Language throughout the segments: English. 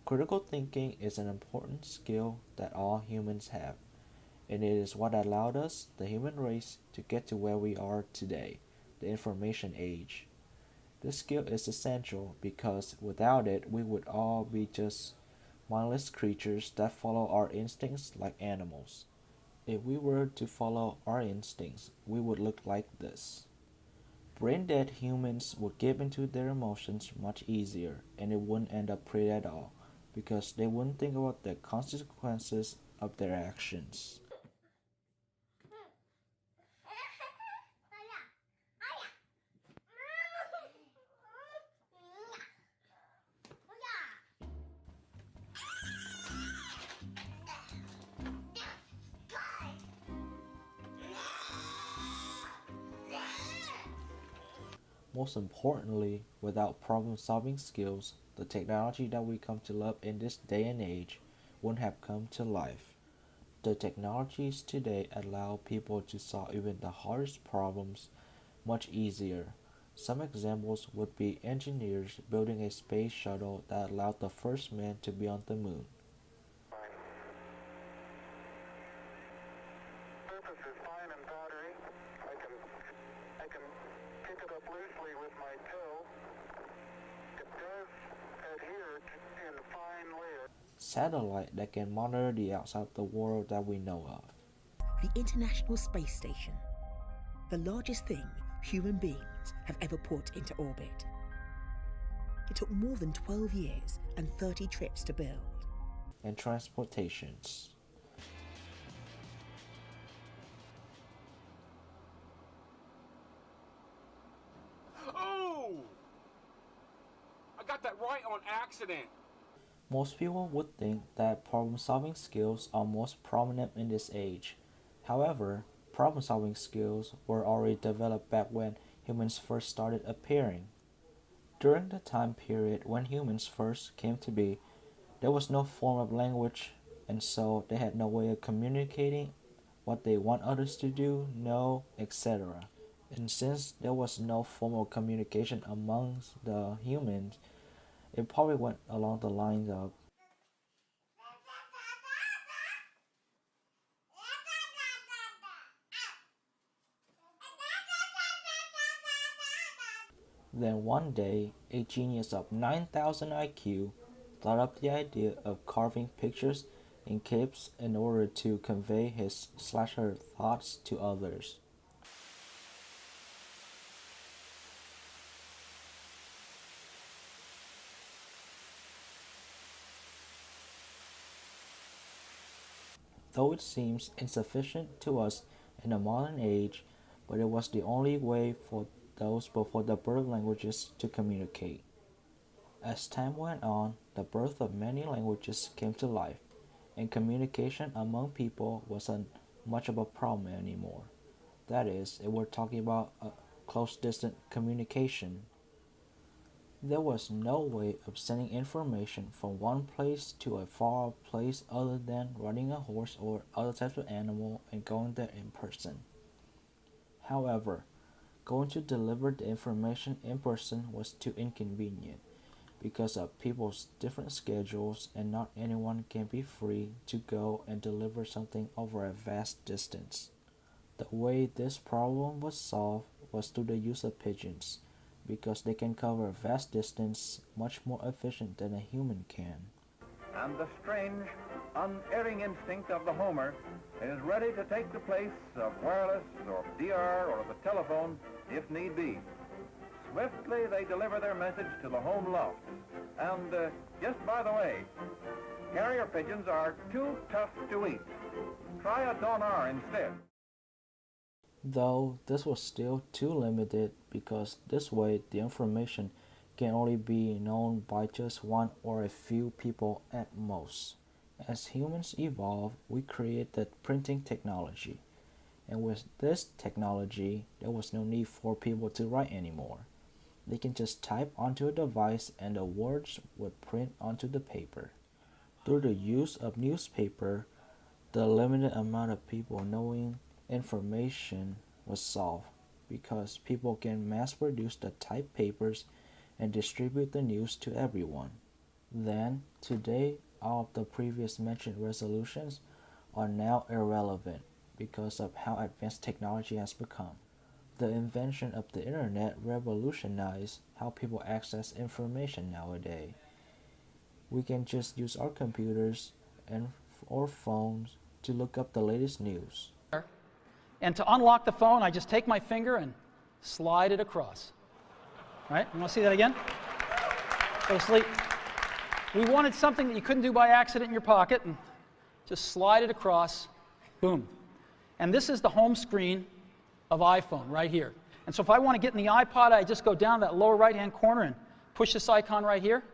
Critical thinking is an important skill that all humans have, and it is what allowed us, the human race, to get to where we are today, the information age. This skill is essential because without it, we would all be just mindless creatures that follow our instincts like animals. If we were to follow our instincts, we would look like this. Brain dead humans would give into their emotions much easier, and it wouldn't end up pretty at all, because they wouldn't think about the consequences of their actions. Most importantly, without problem solving skills, the technology that we come to love in this day and age wouldn't have come to life. The technologies today allow people to solve even the hardest problems much easier. Some examples would be engineers building a space shuttle that allowed the first man to be on the moon. Surface is fine and powdery. I can pick it up loosely with my toe. It does adhere in fine layers. Satellite that can monitor the outside of the world that we know of. The International Space Station, the largest thing human beings have ever put into orbit. It took more than 12 years and 30 trips to build. And transportations. Oh! I got that right on accident. Most people would think that problem solving skills are most prominent in this age. However, problem solving skills were already developed back when humans first started appearing. During the time period when humans first came to be, there was no form of language, and so they had no way of communicating what they want others to do, know, etc. And since there was no formal communication amongst the humans, it probably went along the lines of then one day, a genius of 9,000 IQ thought up the idea of carving pictures in capes in order to convey his/her thoughts to others. Though it seems insufficient to us in the modern age, but it was the only way for those before the birth of languages to communicate. As time went on, the birth of many languages came to life, and communication among people wasn't much of a problem anymore. That is, if we're talking about a close distant communication. There was no way of sending information from one place to a far off place other than riding a horse or other types of animal and going there in person. However, going to deliver the information in person was too inconvenient because of people's different schedules, and not anyone can be free to go and deliver something over a vast distance. The way this problem was solved was through the use of pigeons, because they can cover a vast distance much more efficient than a human can. And the strange, unerring instinct of the homer is ready to take the place of wireless or DR or the telephone if need be. Swiftly they deliver their message to the home loft. And just by the way, carrier pigeons are too tough to eat. Try a donar instead. Though this was still too limited because this way the information can only be known by just one or a few people at most. As humans evolved, we created printing technology. And with this technology, there was no need for people to write anymore. They can just type onto a device and the words would print onto the paper. Through the use of newspaper, the limited amount of people knowing information was solved because people can mass produce the typed papers and distribute the news to everyone. Then, today, all of the previous mentioned resolutions are now irrelevant because of how advanced technology has become. The invention of the internet revolutionized how people access information nowadays. We can just use our computers and or phones to look up the latest news. And to unlock the phone, I just take my finger and slide it across. Right? You want to see that again? Go to sleep. We wanted something that you couldn't do by accident in your pocket, and just slide it across, boom. And this is the home screen of iPhone right here. And so if I want to get in the iPod, I just go down that lower right-hand corner and push this icon right here,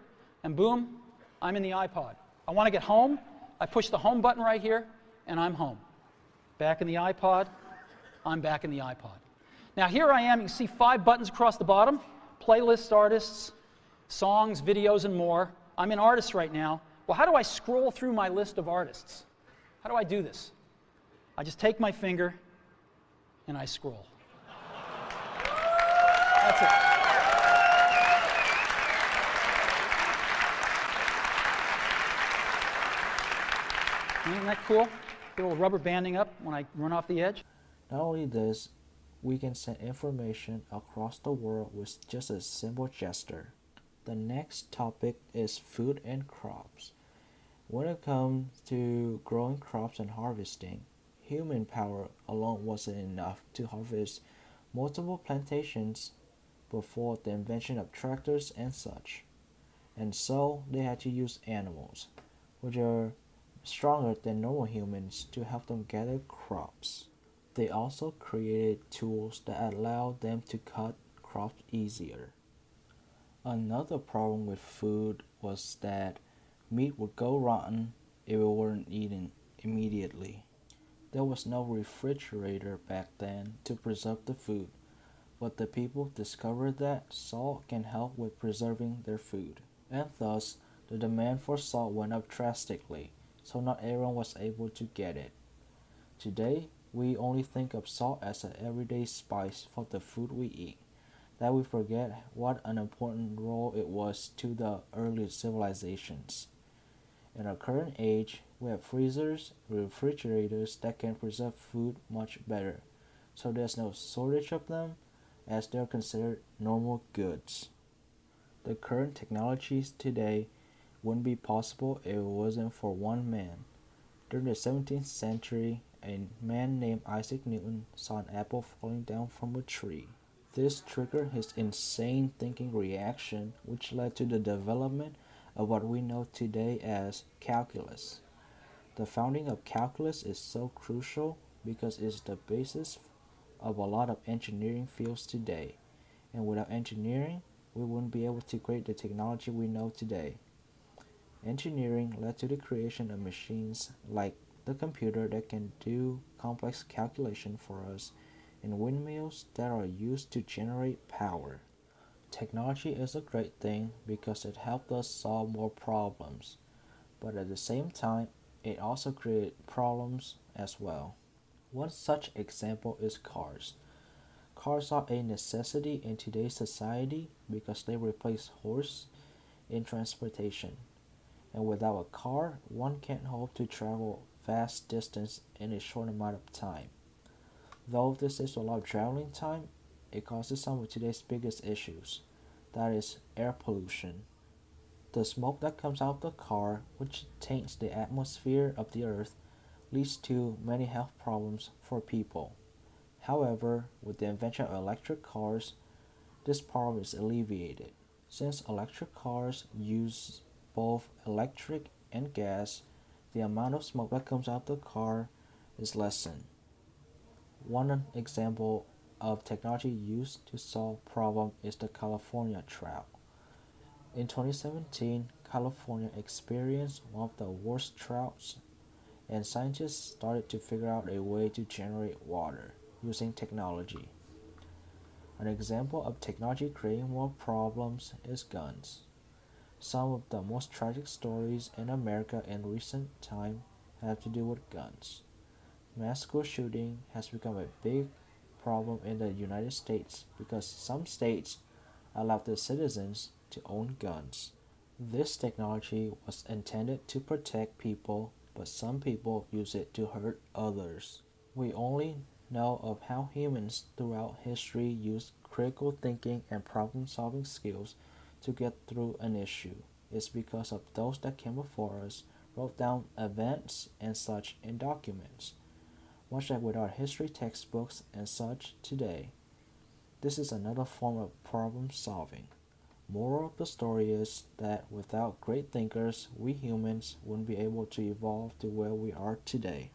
and boom, I'm in the iPod. I want to get home, I push the home button right here, and I'm home. Back in the iPod, I'm back in the iPod. Now here I am, you can see 5 buttons across the bottom, playlists, artists, songs, videos, and more. I'm in artists right now. Well, how do I scroll through my list of artists? How do I do this? I just take my finger and I scroll. That's it. Isn't that cool? A little rubber banding up when I run off the edge. Not only this, we can send information across the world with just a simple gesture. The next topic is food and crops. When it comes to growing crops and harvesting, human power alone wasn't enough to harvest multiple plantations before the invention of tractors and such. And so they had to use animals, which are stronger than normal humans, to help them gather crops. They also created tools that allowed them to cut crops easier. Another problem with food was that meat would go rotten if it weren't eaten immediately. There was no refrigerator back then to preserve the food, but the people discovered that salt can help with preserving their food, and thus the demand for salt went up drastically, so not everyone was able to get it. Today, we only think of salt as an everyday spice for the food we eat, that we forget what an important role it was to the early civilizations. In our current age, we have freezers, refrigerators that can preserve food much better, so there's no shortage of them as they're considered normal goods. The current technologies today wouldn't be possible if it wasn't for one man. During the 17th century, a man named Isaac Newton saw an apple falling down from a tree. This triggered his insane thinking reaction, which led to the development of what we know today as calculus. The founding of calculus is so crucial because it's the basis of a lot of engineering fields today, and without engineering, we wouldn't be able to create the technology we know today. Engineering led to the creation of machines like the computer that can do complex calculation for us, and windmills that are used to generate power. Technology is a great thing because it helped us solve more problems, but at the same time, it also created problems as well. One such example is cars. Cars are a necessity in today's society because they replace horse in transportation. And without a car, one can't hope to travel vast distance in a short amount of time. Though this saves a lot of traveling time, it causes some of today's biggest issues, that is, air pollution. The smoke that comes out of the car, which taints the atmosphere of the earth, leads to many health problems for people. However, with the invention of electric cars, this problem is alleviated. Since electric cars use both electric and gas, the amount of smoke that comes out of the car is lessened. One example of technology used to solve problem is the California drought. In 2017, California experienced one of the worst droughts, and scientists started to figure out a way to generate water using technology. An example of technology creating more problems is guns. Some of the most tragic stories in America in recent time have to do with guns. Mass school shooting has become a big problem in the United States because some states allow their citizens to own guns, This technology was intended to protect people, but some people use it to hurt others. We only know of how humans throughout history used critical thinking and problem-solving skills to get through an issue. It's because of those that came before us wrote down events and such in documents, much like with our history textbooks and such today. This is another form of problem solving. Moral of the story is that without great thinkers, we humans wouldn't be able to evolve to where we are today.